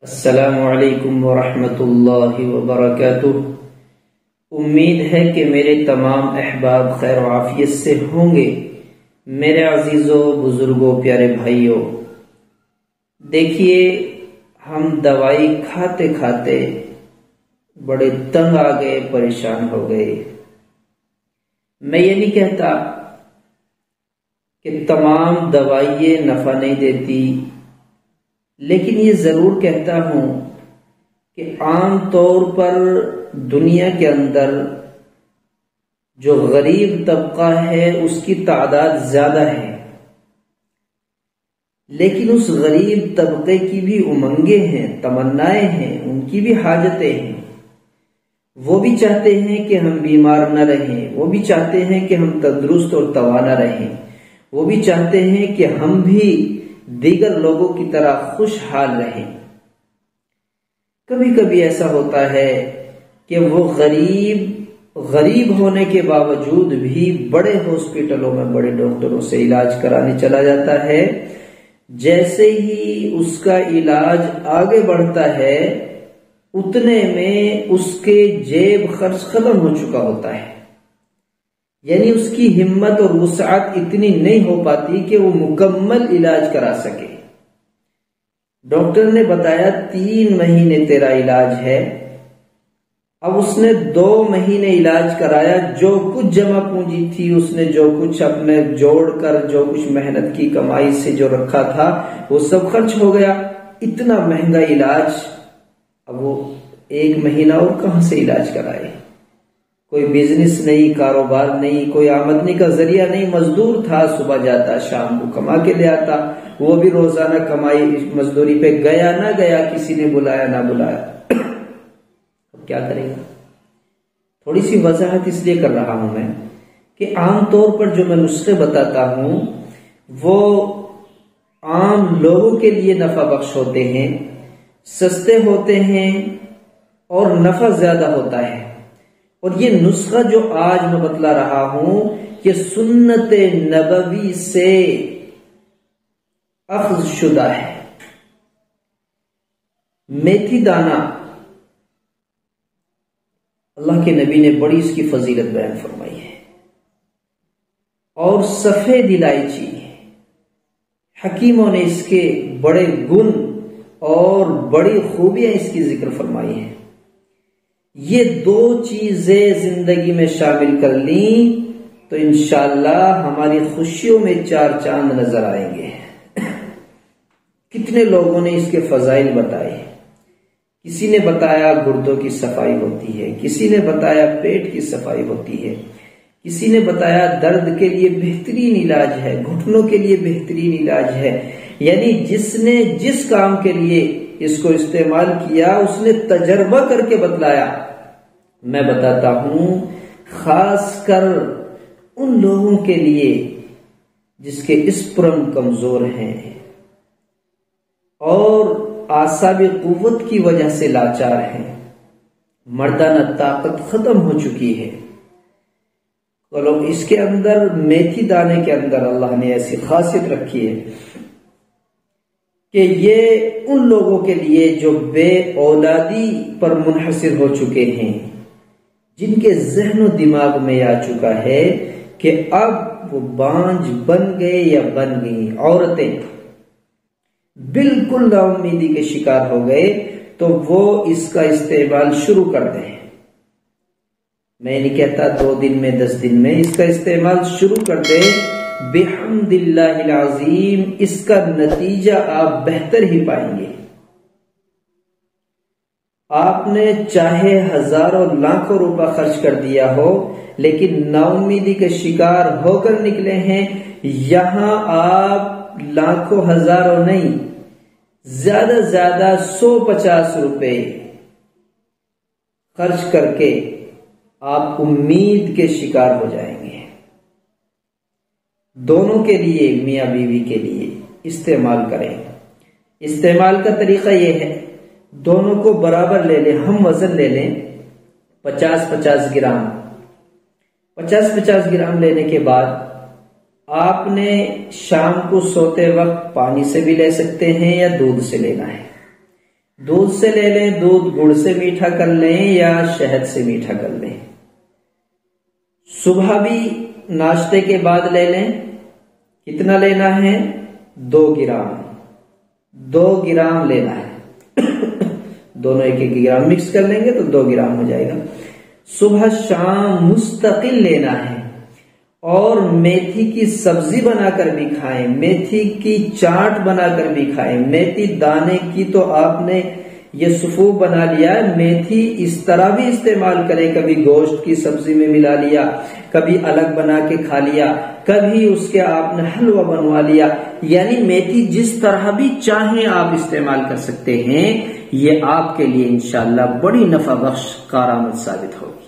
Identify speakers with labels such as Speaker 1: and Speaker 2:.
Speaker 1: السلام علیکم ورحمۃ اللہ وبرکاتہ۔ امید ہے کہ میرے تمام احباب خیر و عافیت سے ہوں گے۔ میرے عزیزوں، بزرگوں، پیارے بھائیوں، دیکھیے ہم دوائی کھاتے کھاتے بڑے تنگ آ گئے، پریشان ہو گئے۔ میں یہ نہیں کہتا کہ تمام دوائیں نفع نہیں دیتی، لیکن یہ ضرور کہتا ہوں کہ عام طور پر دنیا کے اندر جو غریب طبقہ ہے اس کی تعداد زیادہ ہے، لیکن اس غریب طبقے کی بھی امنگیں ہیں، تمنائیں ہیں، ان کی بھی حاجتیں ہیں۔ وہ بھی چاہتے ہیں کہ ہم بیمار نہ رہیں، وہ بھی چاہتے ہیں کہ ہم تندرست اور توانا رہیں، وہ بھی چاہتے ہیں کہ ہم بھی دیگر لوگوں کی طرح خوشحال رہیں۔ کبھی کبھی ایسا ہوتا ہے کہ وہ غریب ہونے کے باوجود بھی بڑے ہاسپٹلوں میں بڑے ڈاکٹروں سے علاج کرانے چلا جاتا ہے۔ جیسے ہی اس کا علاج آگے بڑھتا ہے اتنے میں اس کے جیب خرچ ختم ہو چکا ہوتا ہے، یعنی اس کی ہمت اور وسعت اتنی نہیں ہو پاتی کہ وہ مکمل علاج کرا سکے۔ ڈاکٹر نے بتایا 3 مہینے تیرا علاج ہے، اب اس نے 2 مہینے علاج کرایا، جو کچھ جمع پونجی تھی، اس نے جو کچھ اپنے جوڑ کر، جو کچھ محنت کی کمائی سے جو رکھا تھا وہ سب خرچ ہو گیا۔ اتنا مہنگا علاج، اب وہ 1 مہینہ اور کہاں سے علاج کرائے؟ کوئی بزنس نہیں، کاروبار نہیں، کوئی آمدنی کا ذریعہ نہیں، مزدور تھا، صبح جاتا شام کو کما کے لے آتا، وہ بھی روزانہ کمائی مزدوری پہ گیا نہ گیا، کسی نے بلایا نہ بلایا، اب کیا کرے گا؟ تھوڑی سی وضاحت اس لیے کر رہا ہوں میں کہ عام طور پر جو میں نسخے بتاتا ہوں وہ عام لوگوں کے لیے نفع بخش ہوتے ہیں، سستے ہوتے ہیں اور نفع زیادہ ہوتا ہے۔ اور یہ نسخہ جو آج میں بتلا رہا ہوں یہ سنت نبوی سے اخذ شدہ ہے۔ میتھی دانہ اللہ کے نبی نے بڑی اس کی فضیلت بیان فرمائی ہے، اور سفید الائچی حکیموں نے اس کے بڑے گن اور بڑی خوبیاں اس کی ذکر فرمائی ہیں۔ یہ 2 چیزیں زندگی میں شامل کر لیں تو انشاءاللہ ہماری خوشیوں میں 4 چاند نظر آئیں گے۔ کتنے لوگوں نے اس کے فضائل بتائے، کسی نے بتایا گردوں کی صفائی ہوتی ہے، کسی نے بتایا پیٹ کی صفائی ہوتی ہے، کسی نے بتایا درد کے لیے بہترین علاج ہے، گھٹنوں کے لیے بہترین علاج ہے۔ یعنی جس نے جس کام کے لیے اس کو استعمال کیا اس نے تجربہ کر کے بتلایا۔ میں بتاتا ہوں خاص کر ان لوگوں کے لیے جس کے اسپرم کمزور ہیں اور اعصاب قوت کی وجہ سے لاچار ہیں، مردانہ طاقت ختم ہو چکی ہے۔ چلو اس کے اندر میتھی دانے کے اندر اللہ نے ایسی خاصیت رکھی ہے کہ یہ ان لوگوں کے لیے جو بے اولادی پر منحصر ہو چکے ہیں، جن کے ذہن و دماغ میں آ چکا ہے کہ اب وہ بانجھ بن گئے یا بن گئی، عورتیں بالکل نا امیدی کے شکار ہو گئے، تو وہ اس کا استعمال شروع کر دیں۔ میں نہیں کہتا 2 دن میں 10 دن میں، اس کا استعمال شروع کر دیں، بحمد اللہ العظیم اس کا نتیجہ آپ بہتر ہی پائیں گے۔ آپ نے چاہے ہزاروں لاکھوں روپے خرچ کر دیا ہو لیکن نا امیدی کے شکار ہو کر نکلے ہیں، یہاں آپ لاکھوں ہزاروں نہیں، زیادہ 150 روپے خرچ کر کے آپ امید کے شکار ہو جائیں گے۔ دونوں کے لیے، میاں بیوی کے لیے استعمال کریں۔ استعمال کا طریقہ یہ ہے، دونوں کو برابر لے لیں، ہم وزن لے لیں 50-50 گرام۔ 50-50 گرام لینے کے بعد آپ نے شام کو سوتے وقت پانی سے بھی لے سکتے ہیں یا دودھ سے لینا ہے۔ دودھ سے لے لیں، دودھ گڑ سے میٹھا کر لیں یا شہد سے میٹھا کر لیں۔ صبح بھی ناشتے کے بعد لے لیں۔ کتنا لینا ہے؟ 2 گرام، 2 گرام لینا ہے۔ دونوں 1 گرام مکس کر لیں گے تو 2 گرام ہو جائے گا۔ صبح شام مستقل لینا ہے، اور میتھی کی سبزی بنا کر بھی کھائیں، میتھی کی چاٹ بنا کر بھی کھائیں۔ میتھی دانے کی تو آپ نے یہ صفوف بنا لیا ہے، میتھی اس طرح بھی استعمال کریں، کبھی گوشت کی سبزی میں ملا لیا، کبھی الگ بنا کے کھا لیا، کبھی اس کے آپ نے حلوہ بنوا لیا، یعنی میتھی جس طرح بھی چاہیں آپ استعمال کر سکتے ہیں۔ یہ آپ کے لیے انشاءاللہ بڑی نفع بخش کارآمد ثابت ہوگی۔